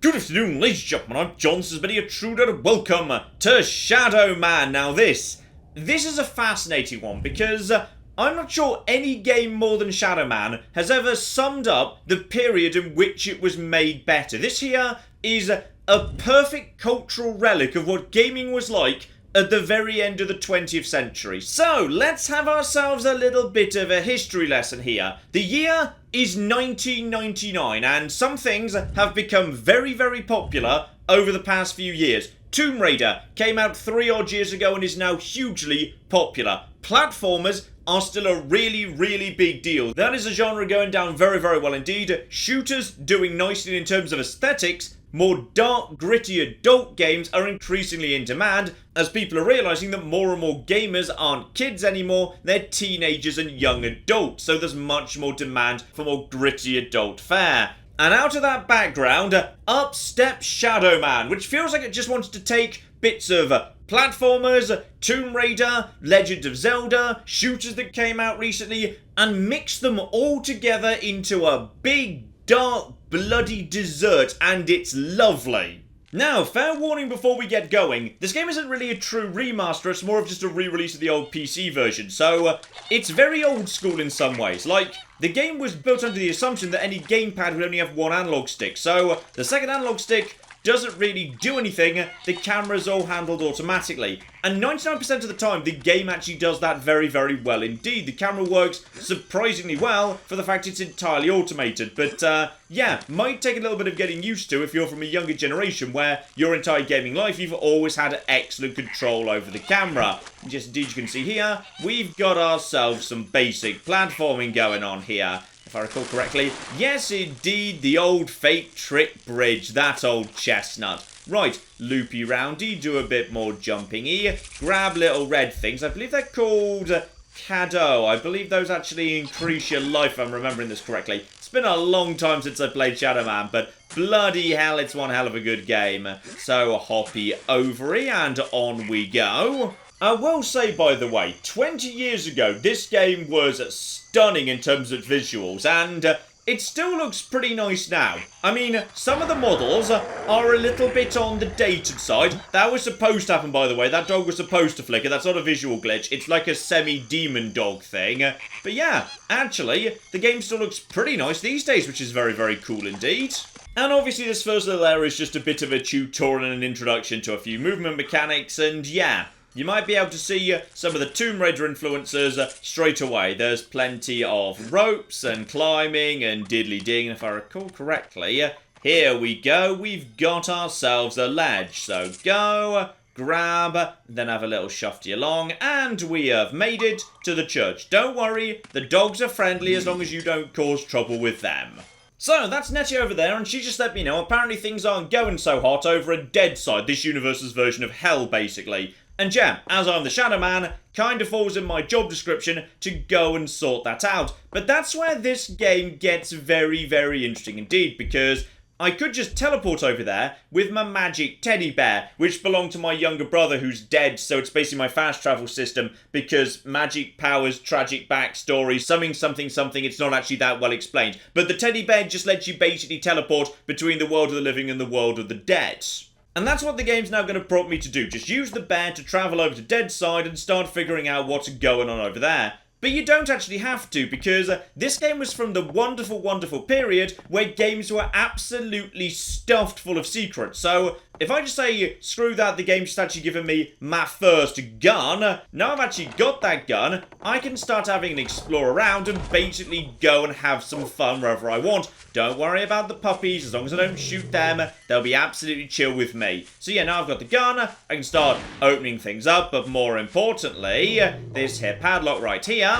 Good afternoon, ladies and gentlemen, I'm John, this has been a Truder. Welcome to Shadow Man. Now this is a fascinating one because I'm not sure any game more than Shadow Man has ever summed up the period in which it was made better. This here is a perfect cultural relic of what gaming was like at the very end of the 20th century. So, let's have ourselves a little bit of a history lesson here. The year is 1999, and some things have become very, very popular over the past few years. Tomb Raider came out 3 odd years ago and is now hugely popular. Platformers are still a really, really big deal. That is a genre going down very, very well indeed. Shooters doing nicely in terms of aesthetics. More dark, gritty adult games are increasingly in demand as people are realising that more and more gamers aren't kids anymore, they're teenagers and young adults, so there's much more demand for more gritty adult fare. And out of that background, up steps Shadow Man, which feels like it just wants to take bits of platformers, Tomb Raider, Legend of Zelda, shooters that came out recently, and mix them all together into a big, dark, bloody dessert, and it's lovely. Now, fair warning before we get going, this game isn't really a true remaster, it's more of just a re-release of the old PC version, so it's very old school in some ways. Like, the game was built under the assumption that any gamepad would only have one analog stick, so the second analog stick doesn't really do anything, the camera's all handled automatically. And 99% of the time, the game actually does that very, very well indeed. The camera works surprisingly well for the fact it's entirely automated. But, yeah, might take a little bit of getting used to if you're from a younger generation where your entire gaming life you've always had excellent control over the camera. Just indeed you can see here, we've got ourselves some basic platforming going on here. If I recall correctly, yes indeed, the old fake trick bridge, that old chestnut. Right, loopy roundy, do a bit more jumping-y, grab little red things, I believe they're called cadeaux. I believe those actually increase your life, if I'm remembering this correctly. It's been a long time since I played Shadow Man, but bloody hell, it's one hell of a good game. So, hoppy ovary, and on we go. I will say, by the way, 20 years ago, this game was stunning in terms of visuals, and it still looks pretty nice now. I mean, some of the models are a little bit on the dated side. That was supposed to happen, by the way. That dog was supposed to flicker. That's not a visual glitch. It's like a semi-demon dog thing. But yeah, actually, the game still looks pretty nice these days, which is very, very cool indeed. And obviously this first little area is just a bit of a tutorial and an introduction to a few movement mechanics, and yeah, you might be able to see some of the Tomb Raider influences straight away. There's plenty of ropes and climbing and diddly-ding. And if I recall correctly, here we go. We've got ourselves a ledge. So go, grab, then have a little shufty along. And we have made it to the church. Don't worry, the dogs are friendly as long as you don't cause trouble with them. So, that's Nettie over there, and she just let me know apparently things aren't going so hot over at Deadside, this universe's version of hell, basically. And yeah, as I'm the Shadow Man, kind of falls in my job description to go and sort that out. But that's where this game gets very, very interesting indeed, because I could just teleport over there with my magic teddy bear, which belonged to my younger brother who's dead, so it's basically my fast travel system, because magic powers, tragic backstory, something, it's not actually that well explained. But the teddy bear just lets you basically teleport between the world of the living and the world of the dead. And that's what the game's now going to prompt me to do. Just use the bear to travel over to Deadside and start figuring out what's going on over there. But you don't actually have to, because this game was from the wonderful, wonderful period where games were absolutely stuffed full of secrets. So, if I just say, screw that, the game's just actually given me my first gun, now I've actually got that gun, I can start having an explore around and basically go and have some fun wherever I want. Don't worry about the puppies, as long as I don't shoot them, they'll be absolutely chill with me. So yeah, now I've got the gun, I can start opening things up, but more importantly, this here padlock right here,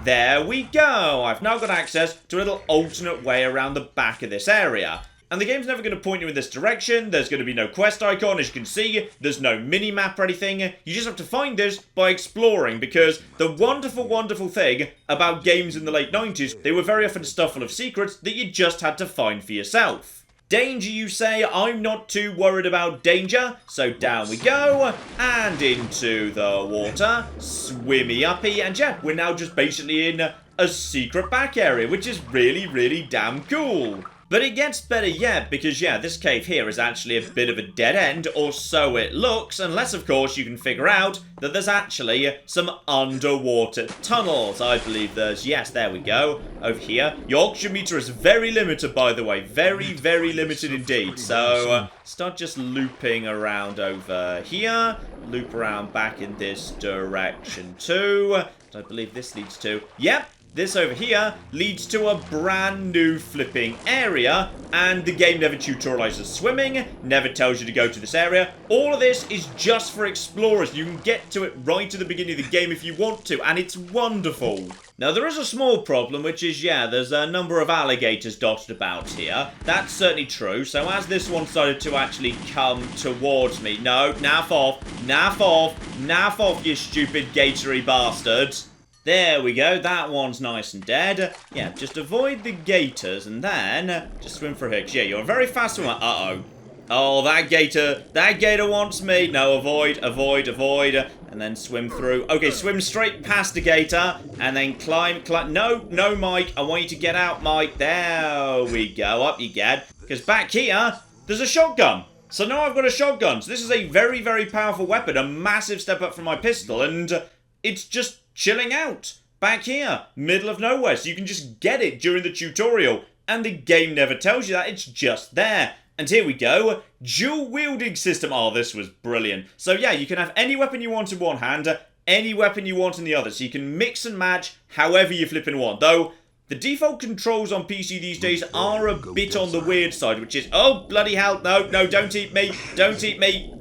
there we go. I've now got access to a little alternate way around the back of this area. And the game's never going to point you in this direction. There's going to be no quest icon, as you can see. There's no mini-map or anything. You just have to find this by exploring, because the wonderful, wonderful thing about games in the late 90s, they were very often stuffed full of secrets that you just had to find for yourself. Danger, you say? I'm not too worried about danger. So down we go, and into the water. Swimmy uppy, and yeah, we're now just basically in a secret back area, which is really, really damn cool. But it gets better yet, because yeah, this cave here is actually a bit of a dead end, or so it looks, unless of course you can figure out that there's actually some underwater tunnels. I believe there's, yes, there we go, over here. Your oxygen meter is very limited, by the way, very, very limited indeed. So start just looping around over here, loop around back in this direction too. I believe this leads to, yep. This over here leads to a brand new flipping area, and the game never tutorializes swimming, never tells you to go to this area. All of this is just for explorers. You can get to it right at the beginning of the game if you want to, and it's wonderful. Now, there is a small problem, which is, yeah, there's a number of alligators dotted about here. That's certainly true. So as this one started to actually come towards me, no, naff off, naff off, naff off, you stupid gatory bastards. There we go, that one's nice and dead. Yeah, just avoid the gators and then just swim for hooks. Yeah, you're a very fast swimmer. Uh-oh. Oh, that gator wants me. No, avoid, avoid, avoid. And then swim through. Okay, swim straight past the gator and then climb. No, no, Mike. I want you to get out, Mike. There we go, up you get. Because back here, there's a shotgun. So now I've got a shotgun. So this is a very, very powerful weapon. A massive step up from my pistol. And it's just chilling out back here, middle of nowhere, so you can just get it during the tutorial, and the game never tells you that, it's just there. And here we go, dual wielding system. Oh, this was brilliant. So yeah, you can have any weapon you want in one hand, any weapon you want in the other, so you can mix and match however you flipping want. Though the default controls on PC these days are a bit on the weird side, which is, oh bloody hell, no, no, don't eat me, don't eat me.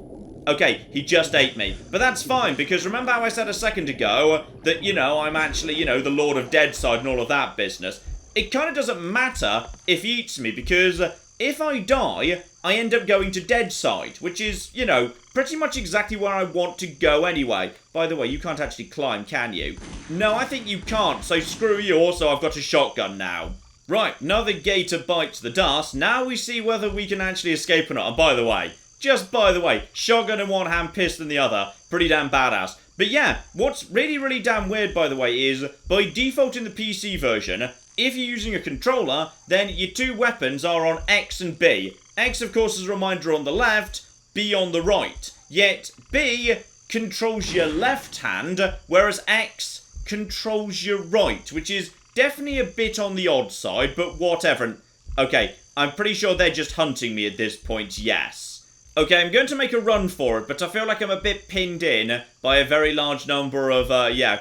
Okay, he just ate me. But that's fine, because remember how I said a second ago that, you know, I'm actually, you know, the Lord of Deadside and all of that business. It kind of doesn't matter if he eats me, because if I die, I end up going to Deadside, which is, you know, pretty much exactly where I want to go anyway. By the way, you can't actually climb, can you? No, I think you can't, so screw you. Also, I've got a shotgun now. Right, another gator bites the dust. Now we see whether we can actually escape or not. And by the way, just by the way, shotgun in one hand, pistol in the other. Pretty damn badass. But yeah, what's really, really damn weird, by the way, is by default in the PC version, if you're using a controller, then your two weapons are on X and B. X, of course, is a reminder on the left, B on the right. Yet, B controls your left hand, whereas X controls your right, which is definitely a bit on the odd side, but whatever. Okay, I'm pretty sure they're just hunting me at this point, yes. Okay, I'm going to make a run for it, but I feel like I'm a bit pinned in by a very large number of,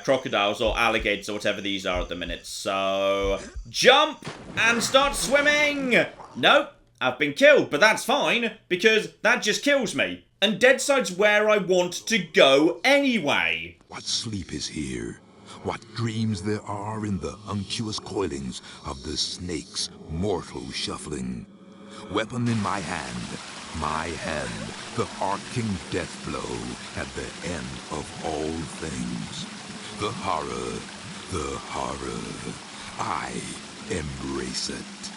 crocodiles or alligators or whatever these are at the minute. So, jump and start swimming! Nope, I've been killed, but that's fine, because that just kills me. And Deadside's where I want to go anyway. What sleep is here? What dreams there are in the unctuous coilings of the snake's mortal shuffling? Weapon in my hand, the arcing death blow at the end of all things. The horror, I embrace it.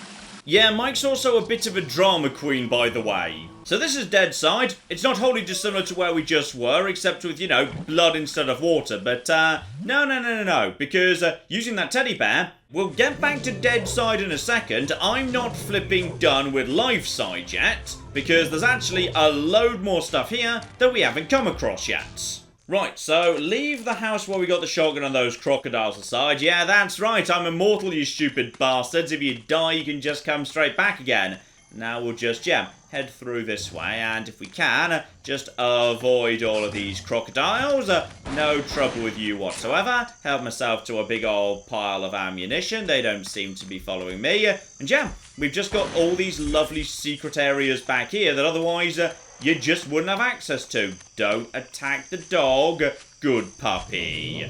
Yeah, Mike's also a bit of a drama queen, by the way. So this is Deadside. It's not wholly dissimilar to where we just were, except with, you know, blood instead of water. But, no, because using that teddy bear, we'll get back to Deadside in a second. I'm not flipping done with Life Side yet, because there's actually a load more stuff here that we haven't come across yet. Right, so leave the house where we got the shotgun and those crocodiles aside. Yeah, that's right, I'm immortal, you stupid bastards. If you die, you can just come straight back again. Now we'll just, head through this way, and if we can, just avoid all of these crocodiles. No trouble with you whatsoever. Help myself to a big old pile of ammunition. They don't seem to be following me. And we've just got all these lovely secret areas back here that otherwise you just wouldn't have access to. Don't attack the dog. Good puppy.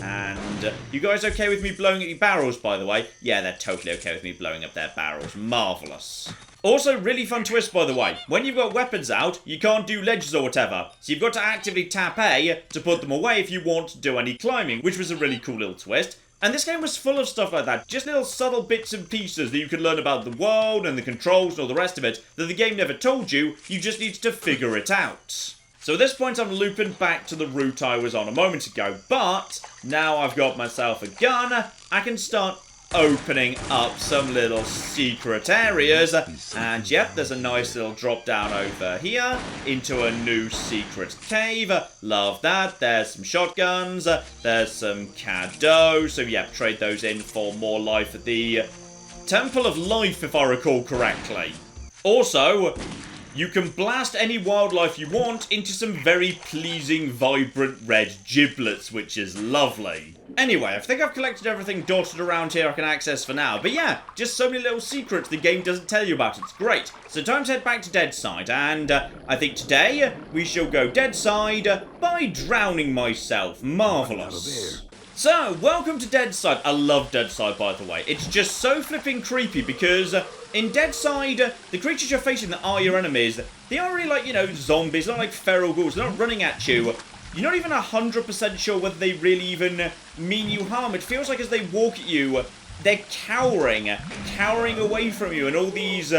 And you guys okay with me blowing up your barrels, by the way? Yeah, they're totally okay with me blowing up their barrels. Marvellous. Also, really fun twist, by the way. When you've got weapons out, you can't do ledges or whatever. So you've got to actively tap A to put them away if you want to do any climbing, which was a really cool little twist. And this game was full of stuff like that. Just little subtle bits and pieces that you could learn about the world and the controls and all the rest of it that the game never told you. You just need to figure it out. So at this point, I'm looping back to the route I was on a moment ago. But now I've got myself a gun, I can start... opening up some little secret areas. And yep, there's a nice little drop down over here into a new secret cave. Love that. There's some shotguns. There's some cadeaux. So yep, trade those in for more life at the Temple of Life, if I recall correctly. Also, you can blast any wildlife you want into some very pleasing, vibrant red giblets, which is lovely. Anyway, I think I've collected everything dotted around here I can access for now. But yeah, just so many little secrets the game doesn't tell you about. It's great. So time to head back to Deadside. And I think today we shall go Deadside by drowning myself. Marvellous. So, welcome to Deadside. I love Deadside, by the way. It's just so flipping creepy because in Deadside, the creatures you're facing that are your enemies, they aren't really like, you know, zombies, not like feral ghouls. They're not running at you. You're not even 100% sure whether they really even mean you harm. It feels like as they walk at you, they're cowering away from you in all these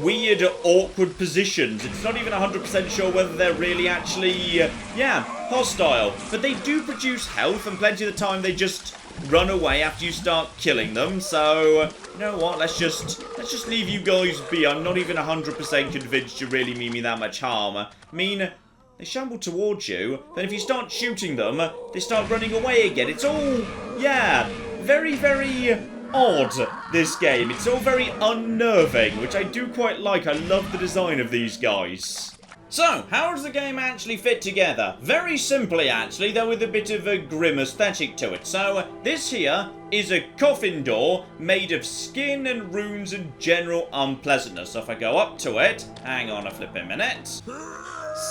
weird, awkward positions. It's not even 100% sure whether they're really actually, hostile. But they do produce health, and plenty of the time they just run away after you start killing them. So, you know what, let's just leave you guys be. I'm not even 100% convinced you really mean me that much harm. I mean, they shamble towards you, then if you start shooting them, they start running away again. It's all, very, very odd, this game. It's all very unnerving, which I do quite like. I love the design of these guys. So, how does the game actually fit together? Very simply, actually, though with a bit of a grim aesthetic to it. So, this here is a coffin door made of skin and runes and general unpleasantness. So if I go up to it, hang on a flipping minute.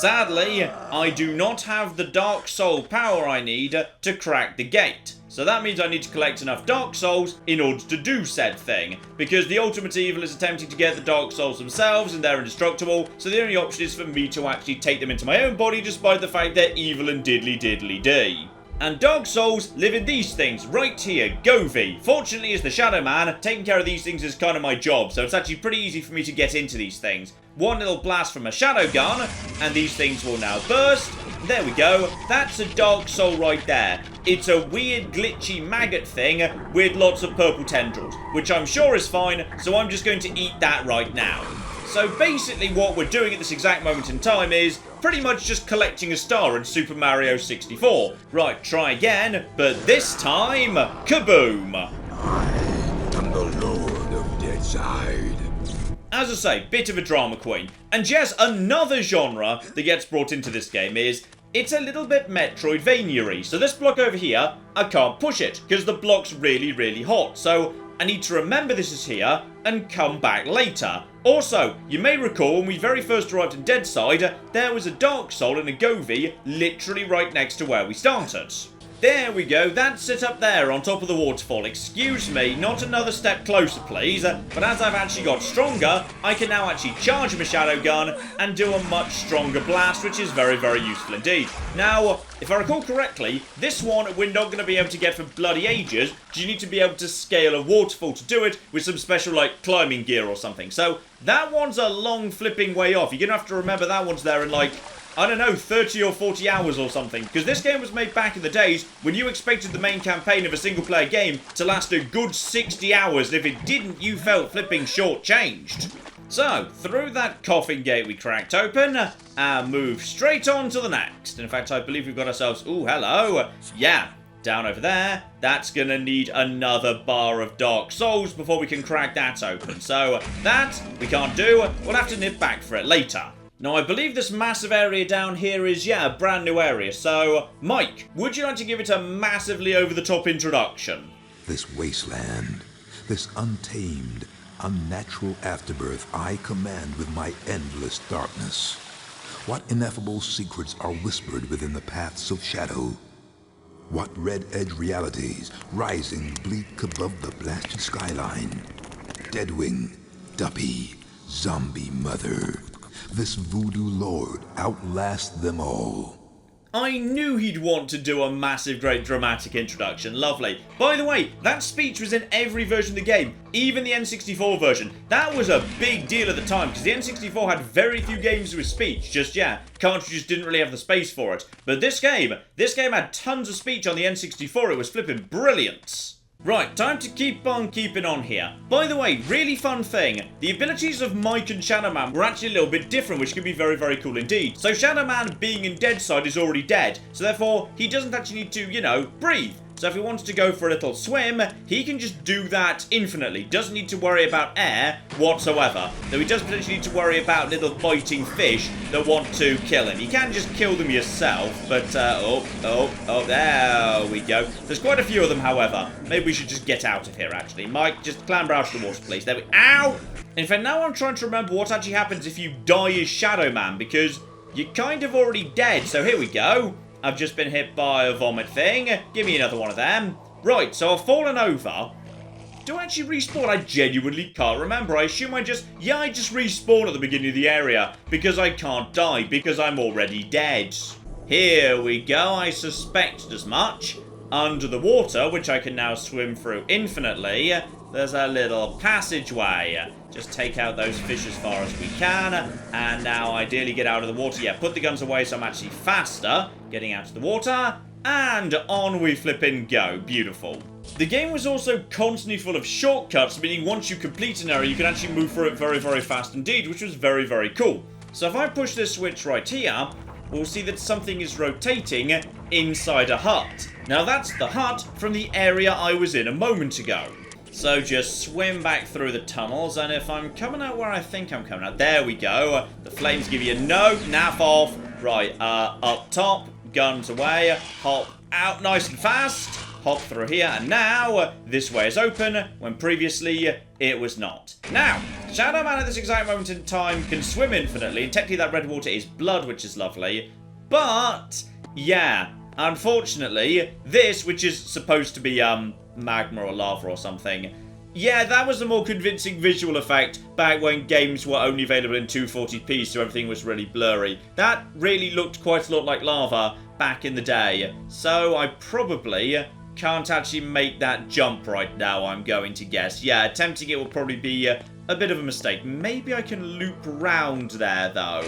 Sadly, I do not have the Dark Soul power I need to crack the gate. So that means I need to collect enough Dark Souls in order to do said thing. Because the ultimate evil is attempting to get the Dark Souls themselves and they're indestructible. So the only option is for me to actually take them into my own body despite the fact they're evil and diddly diddly dee. And Dark Souls live in these things right here, Govey. Fortunately, as the Shadow Man, taking care of these things is kind of my job, so it's actually pretty easy for me to get into these things. One little blast from a Shadow Gun, and these things will now burst. There we go. That's a Dark Soul right there. It's a weird, glitchy maggot thing with lots of purple tendrils, which I'm sure is fine, so I'm just going to eat that right now. So basically what we're doing at this exact moment in time is pretty much just collecting a star in Super Mario 64. Right, try again, but this time, kaboom! I am the Lord of Deadside. As I say, bit of a drama queen. And yes, another genre that gets brought into this game is it's a little bit Metroidvania-y. So this block over here, I can't push it because the block's really, really hot. So I need to remember this is here and come back later. Also, you may recall when we very first arrived in Deadside, there was a Dark Soul and a Govey literally right next to where we started. There we go, that's it up there on top of the waterfall. Excuse me, not another step closer please, but as I've actually got stronger, I can now actually charge my Shadow Gun and do a much stronger blast, which is very, very useful indeed. Now, if I recall correctly, this one we're not going to be able to get for bloody ages, because you need to be able to scale a waterfall to do it with some special, like, climbing gear or something. So, that one's a long flipping way off. You're going to have to remember that one's there in, like, I don't know, 30 or 40 hours or something. Because this game was made back in the days when you expected the main campaign of a single-player game to last a good 60 hours, and if it didn't, you felt flipping short-changed. So, through that coffin gate we cracked open, and move straight on to the next. In fact, I believe we've got ourselves... Ooh, hello. Yeah, down over there. That's going to need another bar of Dark Souls before we can crack that open. So, that we can't do. We'll have to nip back for it later. Now, I believe this massive area down here is, a brand new area. So, Mike, would you like to give it a massively over-the-top introduction? This wasteland, this untamed, unnatural afterbirth I command with my endless darkness. What ineffable secrets are whispered within the paths of shadow? What red-edge realities rising bleak above the blasted skyline? Deadwing, Duppy, Zombie Mother. This voodoo lord outlasts them all. I knew he'd want to do a massive, great, dramatic introduction. Lovely. By the way, that speech was in every version of the game, even the N64 version. That was a big deal at the time, because the N64 had very few games with speech. Just, cartridges didn't really have the space for it. But this game had tons of speech on the N64. It was flipping brilliant. Right, time to keep on keeping on here. By the way, really fun thing, the abilities of Mike and Shadow Man were actually a little bit different, which can be very, very cool indeed. So Shadow Man, being in dead side, is already dead, so therefore he doesn't actually need to, you know, breathe. So if he wants to go for a little swim, he can just do that infinitely. Doesn't need to worry about air whatsoever. Though he does potentially need to worry about little biting fish that want to kill him. You can just kill them yourself, but, oh, there we go. There's quite a few of them, however. Maybe we should just get out of here, actually. Mike, just clamber out of the water, please. There we... Ow! In fact, now I'm trying to remember what actually happens if you die as Shadow Man, because you're kind of already dead. So here we go. I've just been hit by a vomit thing. Give me another one of them. Right, so I've fallen over. Do I actually respawn? I genuinely can't remember. I assume I just respawn at the beginning of the area because I can't die because I'm already dead. Here we go. I suspected as much. Under the water, which I can now swim through infinitely, there's a little passageway. Just take out those fish as far as we can, and now ideally get out of the water. Yeah, put the guns away so I'm actually faster getting out of the water, and on we flippin' go. Beautiful. The game was also constantly full of shortcuts, meaning once you complete an area, you can actually move through it very, very fast indeed, which was very, very cool. So if I push this switch right here, we'll see that something is rotating inside a hut. Now that's the hut from the area I was in a moment ago. So just swim back through the tunnels, and if I'm coming out where I think I'm coming out, there we go. The flames give you no, naff off. Right, up top, guns away, hop out nice and fast, hop through here, and now this way is open when previously it was not. Now, Shadow Man at this exact moment in time can swim infinitely, and technically that red water is blood, which is lovely, but yeah, unfortunately, this, which is supposed to be magma or lava or something, yeah, that was a more convincing visual effect back when games were only available in 240p, so everything was really blurry. That really looked quite a lot like lava back in the day, so I probably can't actually make that jump right now, I'm going to guess. Yeah, attempting it will probably be a bit of a mistake. Maybe I can loop round there, though.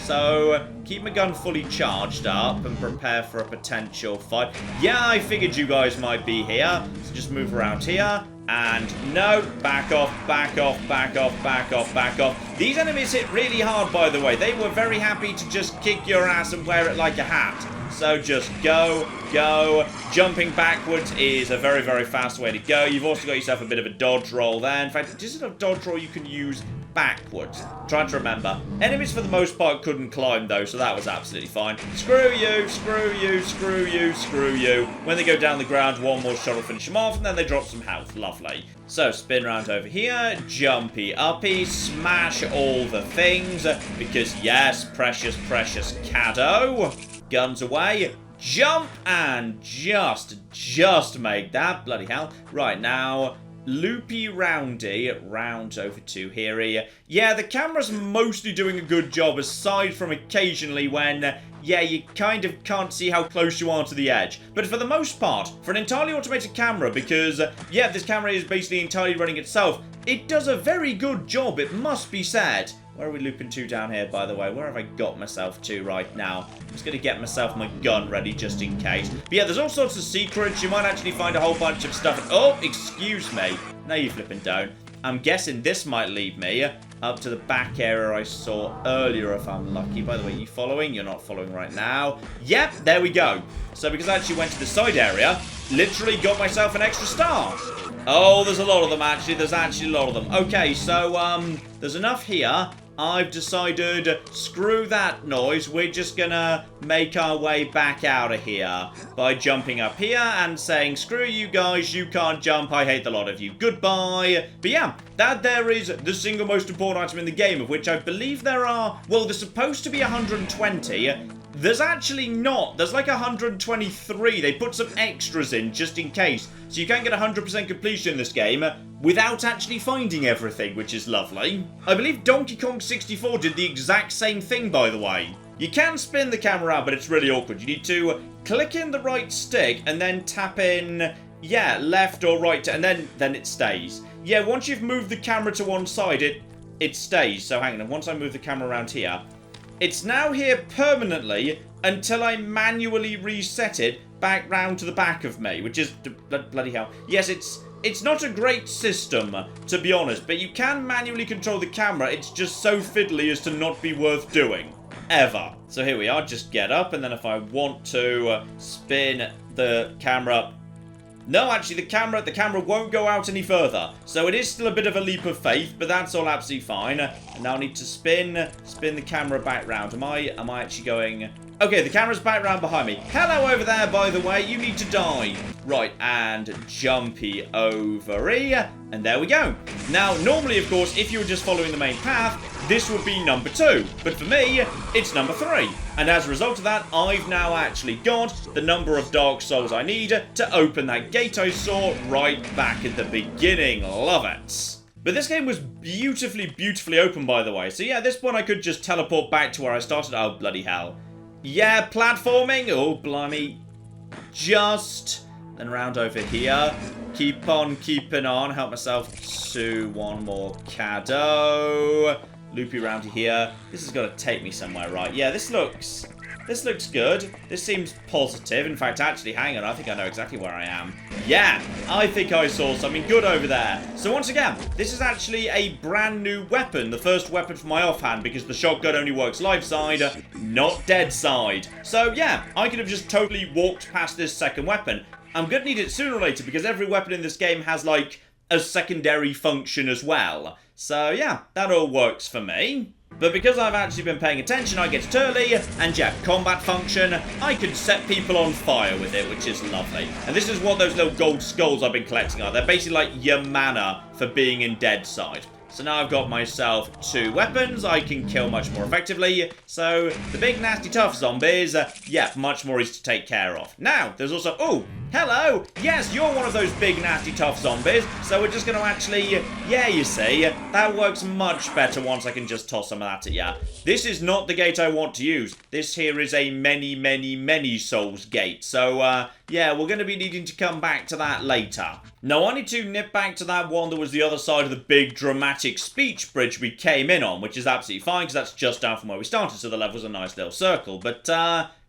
So, keep my gun fully charged up and prepare for a potential fight. Yeah, I figured you guys might be here. So just move around here. And no, back off, back off, back off, back off, back off. These enemies hit really hard, by the way. They were very happy to just kick your ass and wear it like a hat. So just go, go. Jumping backwards is a very, very fast way to go. You've also got yourself a bit of a dodge roll there. In fact, is it a dodge roll you can use backwards? I'm trying to remember. Enemies, for the most part, couldn't climb, though, so that was absolutely fine. Screw you, screw you, screw you, screw you. When they go down the ground, one more shot will finish them off, and then they drop some health. Lovely. So, spin around over here, jumpy uppy, smash all the things, because yes, precious, precious caddo. Guns away, jump, and just make that. Bloody hell. Right, now, loopy roundy, round over to here. Yeah, the camera's mostly doing a good job, aside from occasionally when, yeah, you kind of can't see how close you are to the edge. But for the most part, for an entirely automated camera, because, yeah, this camera is basically entirely running itself, it does a very good job, it must be said. Where are we looping to down here, by the way? Where have I got myself to right now? I'm just going to get myself my gun ready just in case. But yeah, there's all sorts of secrets. You might actually find a whole bunch of stuff. Oh, excuse me. Now you flipping down. I'm guessing this might lead me up to the back area I saw earlier if I'm lucky. By the way, you following? You're not following right now. Yep, there we go. So because I actually went to the side area, literally got myself an extra star. Oh, there's a lot of them, actually. There's actually a lot of them. Okay, so, there's enough here. I've decided, screw that noise, we're just gonna make our way back out of here by jumping up here and saying, screw you guys, you can't jump, I hate the lot of you, goodbye. But yeah, that there is the single most important item in the game, of which I believe there are, well, there's supposed to be 120. There's actually not. There's like 123. They put some extras in just in case. So you can get 100% completion in this game without actually finding everything, which is lovely. I believe Donkey Kong 64 did the exact same thing, by the way. You can spin the camera out, but it's really awkward. You need to click in the right stick and then tap in, yeah, left or right, and then it stays. Yeah, once you've moved the camera to one side, it stays. So hang on, once I move the camera around here, it's now here permanently until I manually reset it back round to the back of me, which is bloody hell. Yes, it's not a great system, to be honest, but you can manually control the camera. It's just so fiddly as to not be worth doing. Ever. So here we are, just get up, and then if I want to spin the camera... No, actually, the camera won't go out any further. So it is still a bit of a leap of faith, but that's all absolutely fine. And now I need to spin the camera back round. Am I actually going... Okay, the camera's back round behind me. Hello over there, by the way. You need to die. Right, and jumpy over here. And there we go. Now, normally, of course, if you were just following the main path, this would be number 2. But for me, it's number 3. And as a result of that, I've now actually got the number of Dark Souls I need to open that gate I saw right back at the beginning. Love it. But this game was beautifully, beautifully open, by the way. So yeah, at this point I could just teleport back to where I started. Oh, bloody hell. Yeah, platforming. Oh, blimey. Just... Then round over here. Keep on keeping on. Help myself to one more Caddo. Loopy around here. This has got to take me somewhere, right? Yeah, this looks good. This seems positive. In fact, actually, hang on. I think I know exactly where I am. Yeah, I think I saw something good over there. So once again, this is actually a brand new weapon. The first weapon for my offhand, because the shotgun only works live side, not dead side. So yeah, I could have just totally walked past this second weapon. I'm going to need it sooner or later, because every weapon in this game has, like, a secondary function as well. So yeah, that all works for me. But because I've actually been paying attention, I get it early, and yeah, combat function, I can set people on fire with it, which is lovely. And this is what those little gold skulls I've been collecting are. They're basically like your mana for being in dead side. So now I've got myself 2 weapons, I can kill much more effectively. So the big nasty tough zombies, yeah, much more easy to take care of. Now, there's also, oh, hello, yes, you're one of those big nasty tough zombies. So we're just going to actually, yeah, you see, that works much better once I can just toss some of that at ya. This is not the gate I want to use. This here is a many, many, many souls gate. So, yeah, we're going to be needing to come back to that later. Now, I need to nip back to that one that was the other side of the big dramatic speech bridge we came in on, which is absolutely fine, because that's just down from where we started, so the level's a nice little circle. But,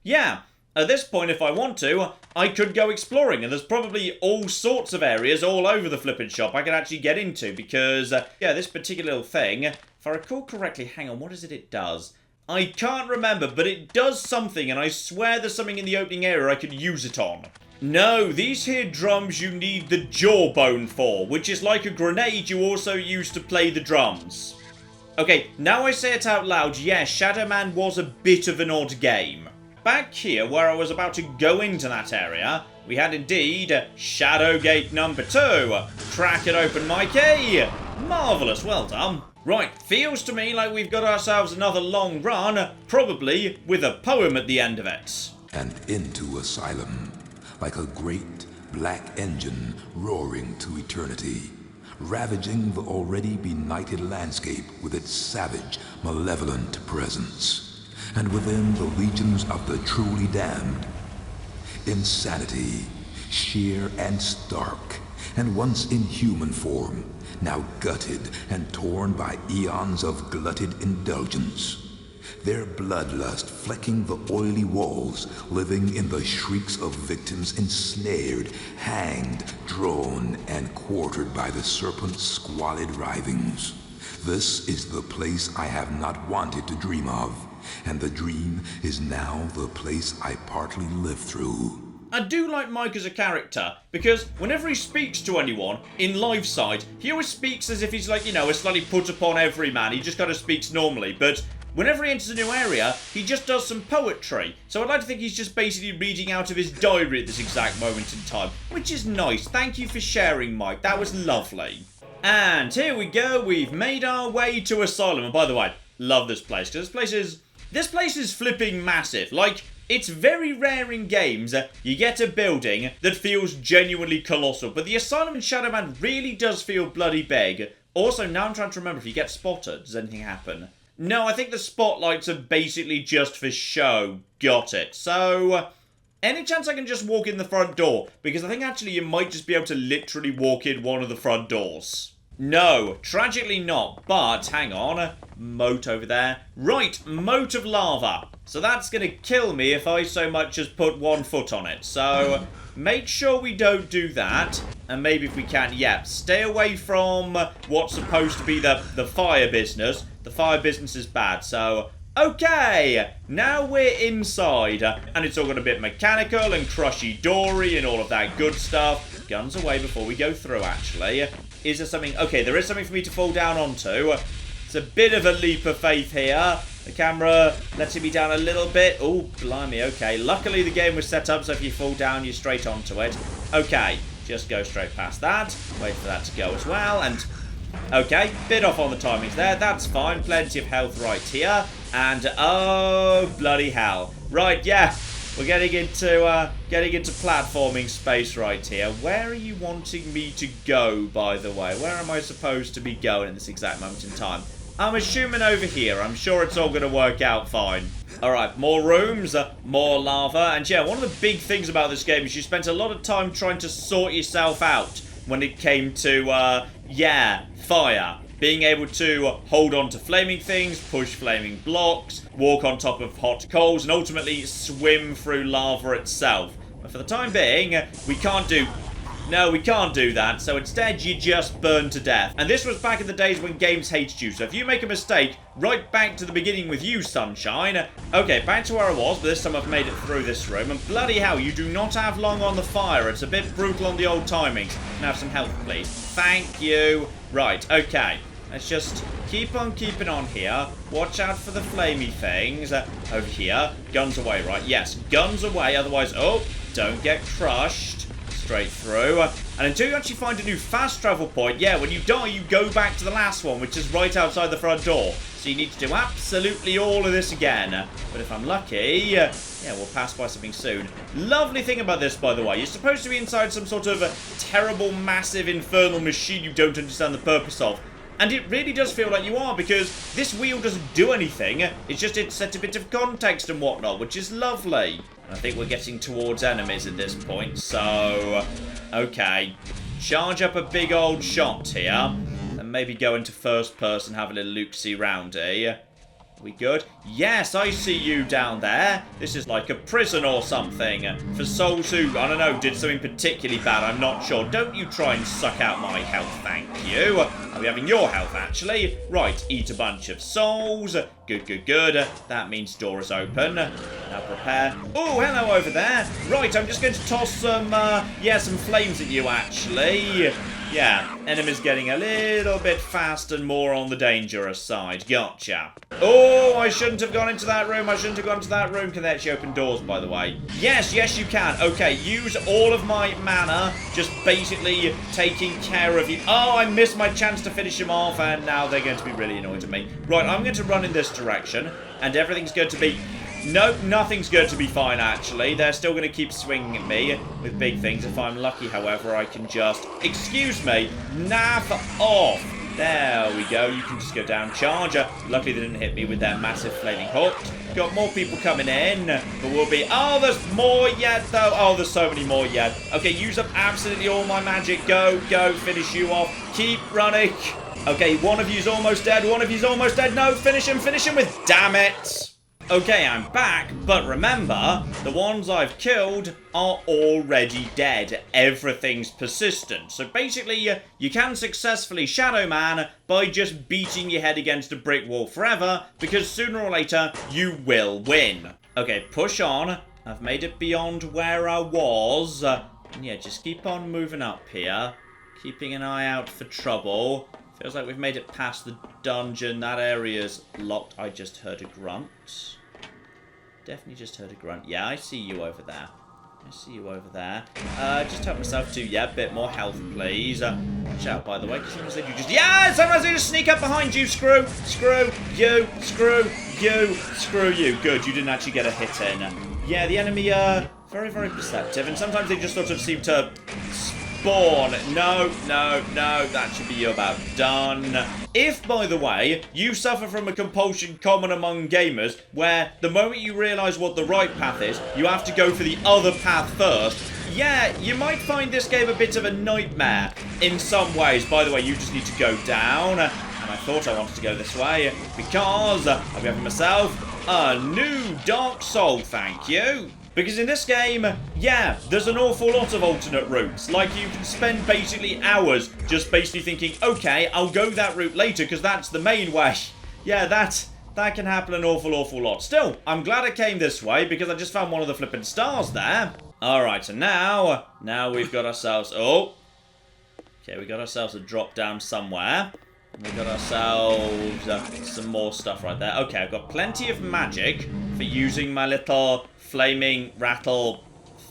yeah, at this point, if I want to, I could go exploring, and there's probably all sorts of areas all over the flippin' shop I could actually get into, because, yeah, this particular little thing, if I recall correctly, hang on, what is it does? I can't remember, but it does something, and I swear there's something in the opening area I could use it on. No, these here drums you need the jawbone for, which is like a grenade you also use to play the drums. Okay, now I say it out loud, yes, Shadow Man was a bit of an odd game. Back here, where I was about to go into that area, we had indeed Shadow Gate number 2. Crack it open, Mikey! Marvellous, well done. Right, feels to me like we've got ourselves another long run, probably with a poem at the end of it. And into Asylum, like a great black engine roaring to eternity, ravaging the already benighted landscape with its savage, malevolent presence. And within the legions of the truly damned, insanity, sheer and stark, and once in human form, now gutted and torn by eons of glutted indulgence. Their bloodlust flecking the oily walls, living in the shrieks of victims ensnared, hanged, drawn, and quartered by the serpent's squalid writhings. This is the place I have not wanted to dream of, and the dream is now the place I partly live through. I do like Mike as a character, because whenever he speaks to anyone in live side, he always speaks as if he's like, you know, a slightly put upon everyman. He just kind of speaks normally, but whenever he enters a new area, he just does some poetry. So I'd like to think he's just basically reading out of his diary at this exact moment in time, which is nice. Thank you for sharing, Mike. That was lovely. And here we go. We've made our way to Asylum. And by the way, love this place, because this place is flipping massive. Like, it's very rare in games you get a building that feels genuinely colossal, but the Asylum in Shadow Man really does feel bloody big. Also, now I'm trying to remember if you get spotted, does anything happen? No, I think the spotlights are basically just for show. Got it. So, any chance I can just walk in the front door? Because I think actually you might just be able to literally walk in one of the front doors. No, tragically not. But, hang on. Moat over there. Right, moat of lava. So that's going to kill me if I so much as put 1 foot on it. So, make sure we don't do that. And maybe if we can, yeah, stay away from what's supposed to be the fire business. The fire business is bad, so... Okay, now we're inside, and it's all got a bit mechanical and crushy-dory and all of that good stuff. Guns away before we go through, actually. Is there something... Okay, there is something for me to fall down onto. It's a bit of a leap of faith here. The camera letting me down a little bit. Oh, blimey, okay. Luckily, the game was set up so if you fall down, you're straight onto it. Okay, just go straight past that. Wait for that to go as well, and... Okay, bit off on the timings there. That's fine. Plenty of health right here. And, oh, bloody hell. Right, yeah. We're getting into platforming space right here. Where are you wanting me to go, by the way? Where am I supposed to be going in this exact moment in time? I'm assuming over here. I'm sure it's all going to work out fine. Alright, more rooms, more lava. And yeah, one of the big things about this game is you spent a lot of time trying to sort yourself out when it came to, fire. Being able to hold on to flaming things, push flaming blocks, walk on top of hot coals, and ultimately swim through lava itself. But for the time being, we can't do that, so instead you just burn to death. And this was back in the days when games hated you, so if you make a mistake, right back to the beginning with you, sunshine. Okay, back to where I was, but this time I've made it through this room, and bloody hell, you do not have long on the fire. It's a bit brutal on the old timings. Can I have some help, please? Thank you. Right, okay. Let's just keep on keeping on here. Watch out for the flamey things. Over here. Guns away, right? Yes, guns away, otherwise... Oh, don't get crushed. Straight through. And until you actually find a new fast travel point, yeah, when you die, you go back to the last one, which is right outside the front door. So you need to do absolutely all of this again. But if I'm lucky, yeah, we'll pass by something soon. Lovely thing about this, by the way, you're supposed to be inside some sort of terrible, massive, infernal machine you don't understand the purpose of. And it really does feel like you are, because this wheel doesn't do anything. It's set a bit of context and whatnot, which is lovely. I think we're getting towards enemies at this point, so... Okay. Charge up a big old shot here. And maybe go into first person, have a little look-see roundy. We good? Yes, I see you down there. This is like a prison or something. For souls who, I don't know, did something particularly bad, I'm not sure. Don't you try and suck out my health, thank you. I'll be having your health, actually. Right, eat a bunch of souls. Good, good, good. That means door is open. Now prepare. Oh, hello over there. Right, I'm just going to toss some, some flames at you, actually. Yeah, enemies getting a little bit fast and more on the dangerous side. Gotcha. Oh, I shouldn't have gone into that room. I shouldn't have gone to that room. Can they actually open doors, by the way? Yes, yes, you can. Okay, use all of my mana, just basically taking care of you. Oh, I missed my chance to finish them off, and now they're going to be really annoyed at me. Right, I'm going to run in this direction, and everything's going to be... Nope, nothing's going to be fine, actually. They're still going to keep swinging at me with big things. If I'm lucky, however, I can just... Excuse me. Naff off. There we go. You can just go down. Charger. Luckily, they didn't hit me with their massive flaming hook. Got more people coming in. But we'll be... Oh, there's more yet, though. Oh, there's so many more yet. Okay, use up absolutely all my magic. Go, go. Finish you off. Keep running. Okay, one of you's almost dead. One of you's almost dead. No, finish him with... Damn it. Okay, I'm back, but remember, the ones I've killed are already dead. Everything's persistent. So basically, you can successfully Shadow Man by just beating your head against a brick wall forever, because sooner or later, you will win. Okay, push on. I've made it beyond where I was. And yeah, just keep on moving up here. Keeping an eye out for trouble. Feels like we've made it past the dungeon. That area's locked. I just heard a grunt. Definitely just heard a grunt. Yeah, I see you over there. I see you over there. Just help myself to, yeah, a bit more health, please. Watch out, by the way, because someone said you just... Yeah! Sometimes they just sneak up behind you. Screw you. Screw you. Good, you didn't actually get a hit in. Yeah, the enemy are very, very perceptive, and sometimes they just sort of seem to... Spawn. No, that should be about done. If, by the way, you suffer from a compulsion common among gamers, where the moment you realise what the right path is, you have to go for the other path first, yeah, you might find this game a bit of a nightmare in some ways. By the way, you just need to go down. And I thought I wanted to go this way because I've given myself a new Dark Soul, thank you. Because in this game, yeah, there's an awful lot of alternate routes. Like, you can spend basically hours just basically thinking, okay, I'll go that route later because that's the main way. Yeah, that can happen an awful lot. Still, I'm glad I came this way because I just found one of the flipping stars there. Alright, so now we've got ourselves... Oh! Okay, we got ourselves a drop down somewhere. We got ourselves some more stuff right there. Okay, I've got plenty of magic for using my little flaming rattle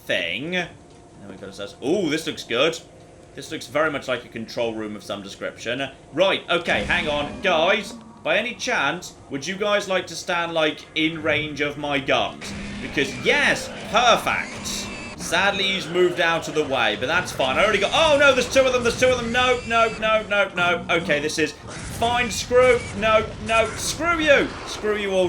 thing. And we got ourselves... Ooh, this looks good. This looks very much like a control room of some description. Right, okay, hang on. Guys, by any chance, would you guys like to stand, like, in range of my guns? Because, yes, perfect. Sadly, he's moved out of the way, but that's fine. I already got... Oh, no, there's two of them. No. Okay, this is... Fine, screw. No. Screw you. Screw you all.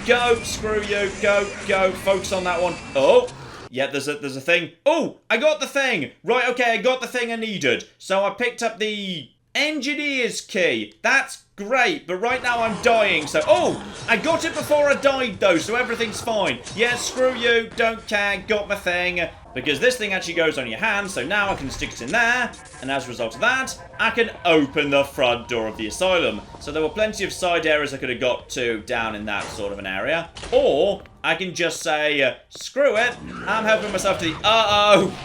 Go, screw you. Go. Focus on that one. Oh. Yeah, there's a thing. Oh, I got the thing. Right, okay, I got the thing I needed. So I picked up the engineer's key. That's great, but right now I'm dying, so... Oh, I got it before I died, though, so everything's fine. Yeah, screw you, don't care, got my thing. Because this thing actually goes on your hand, so now I can stick it in there. And as a result of that, I can open the front door of the asylum. So there were plenty of side areas I could have got to down in that sort of an area. Or I can just say, screw it, I'm helping myself to the... Uh-oh!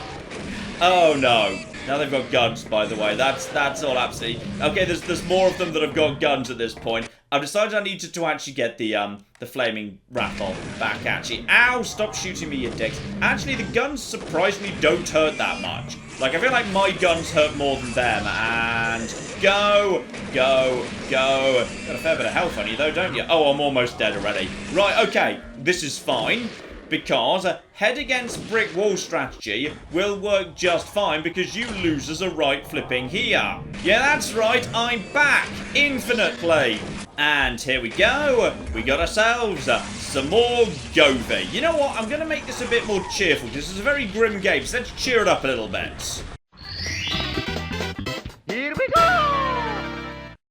Oh, no. Now they've got guns, by the way. That's all absolutely... Okay, there's more of them that have got guns at this point. I've decided I needed to actually get the flaming rattle back, actually. Ow! Stop shooting me, you dicks. Actually, the guns surprisingly don't hurt that much. Like, I feel like my guns hurt more than them. And go. Got a fair bit of health on you, though, don't you? Oh, I'm almost dead already. Right, okay. This is fine. Because head against brick wall strategy will work just fine because you losers are right flipping here. Yeah, that's right, I'm back, infinitely. And here we go, we got ourselves some more Govy. You know what, I'm going to make this a bit more cheerful because this is a very grim game, so let's cheer it up a little bit. Here we go!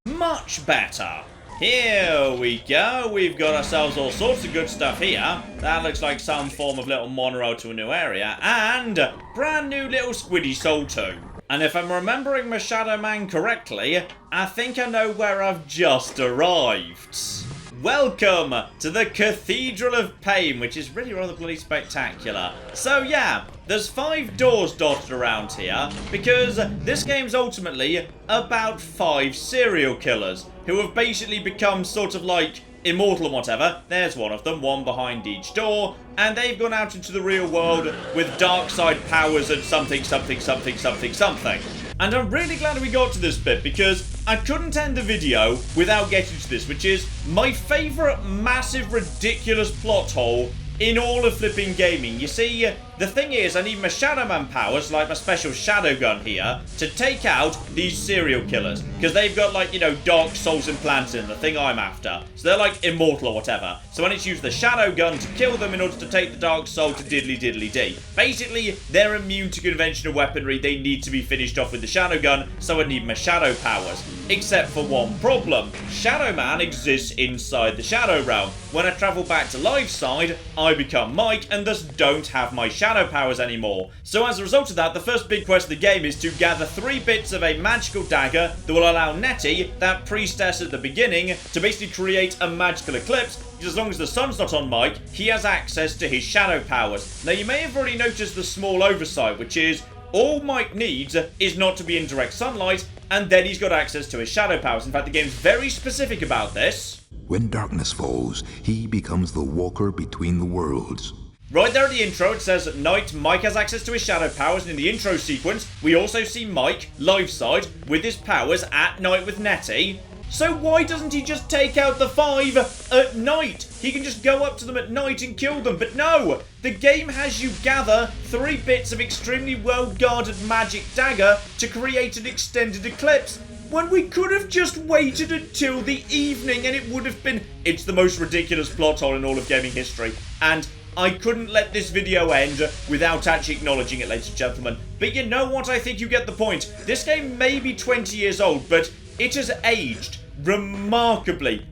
Much better. Here we go, we've got ourselves all sorts of good stuff here. That looks like some form of little monorail to a new area. And brand new little squiddy soul too. And if I'm remembering my Shadow Man correctly, I think I know where I've just arrived. Welcome to the Cathedral of Pain, which is really rather bloody spectacular. So yeah, there's 5 doors dotted around here, because this game's ultimately about 5 serial killers, who have basically become sort of like immortal and whatever. There's one of them, one behind each door, and they've gone out into the real world with dark side powers and something. And I'm really glad we got to this bit because I couldn't end the video without getting to this, which is my favourite massive ridiculous plot hole in all of flipping gaming. You see, the thing is, I need my Shadow Man powers, like my special shadow gun here, to take out these serial killers. Because they've got, like, you know, dark souls implanted in the thing I'm after. So they're, like, immortal or whatever. So I need to use the shadow gun to kill them in order to take the dark soul to diddly-diddly-dee. Basically, they're immune to conventional weaponry. They need to be finished off with the shadow gun, so I need my shadow powers. Except for one problem. Shadow Man exists inside the shadow realm. When I travel back to live side, I become Mike and thus don't have my shadow powers anymore. So as a result of that, the first big quest of the game is to gather 3 bits of a magical dagger that will allow Nettie, that priestess at the beginning, to basically create a magical eclipse, because as long as the sun's not on Mike, he has access to his shadow powers. Now you may have already noticed the small oversight, which is all Mike needs is not to be in direct sunlight, and then he's got access to his shadow powers. In fact, the game's very specific about this. When darkness falls, he becomes the walker between the worlds. Right there at the intro, it says at night Mike has access to his shadow powers, and in the intro sequence, we also see Mike, live side, with his powers at night with Nettie. So why doesn't he just take out the 5 at night? He can just go up to them at night and kill them, but no! The game has you gather 3 bits of extremely well-guarded magic dagger to create an extended eclipse, when we could have just waited until the evening and it would have been... It's the most ridiculous plot hole in all of gaming history, and I couldn't let this video end without actually acknowledging it, ladies and gentlemen. But you know what? I think you get the point. This game may be 20 years old, but it has aged remarkably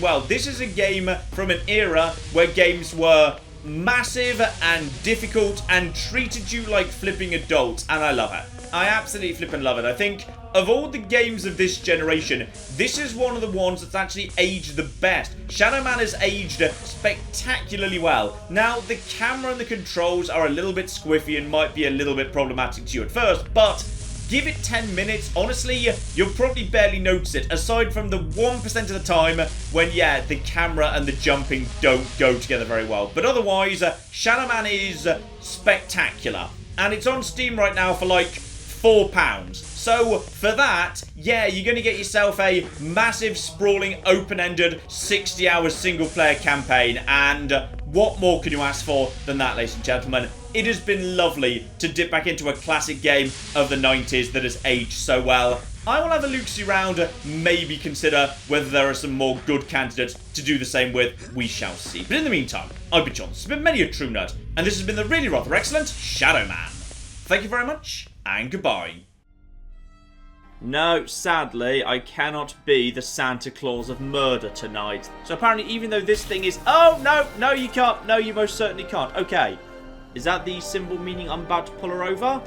well. This is a game from an era where games were massive and difficult and treated you like flipping adults, and I love it. I absolutely flipping love it. I think of all the games of this generation, this is one of the ones that's actually aged the best. Shadow Man has aged spectacularly well. Now, the camera and the controls are a little bit squiffy and might be a little bit problematic to you at first, but give it 10 minutes, honestly, you'll probably barely notice it, aside from the 1% of the time when, yeah, the camera and the jumping don't go together very well. But otherwise, Shadow Man is spectacular. And it's on Steam right now for like £4. So, for that, yeah, you're going to get yourself a massive, sprawling, open-ended, 60-hour single-player campaign, and what more can you ask for than that, ladies and gentlemen? It has been lovely to dip back into a classic game of the 90s that has aged so well. I will have a look-see round, maybe consider whether there are some more good candidates to do the same with. We shall see. But in the meantime, I've been John. This has been many a true nerd, and this has been the really rather excellent Shadow Man. Thank you very much, and goodbye. No, sadly, I cannot be the Santa Claus of murder tonight. So apparently, even though this thing is... Oh, no, you can't. No, you most certainly can't. Okay. Is that the symbol meaning I'm about to pull her over?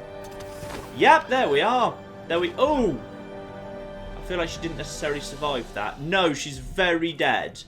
Yep, there we are. Oh! I feel like she didn't necessarily survive that. No, she's very dead.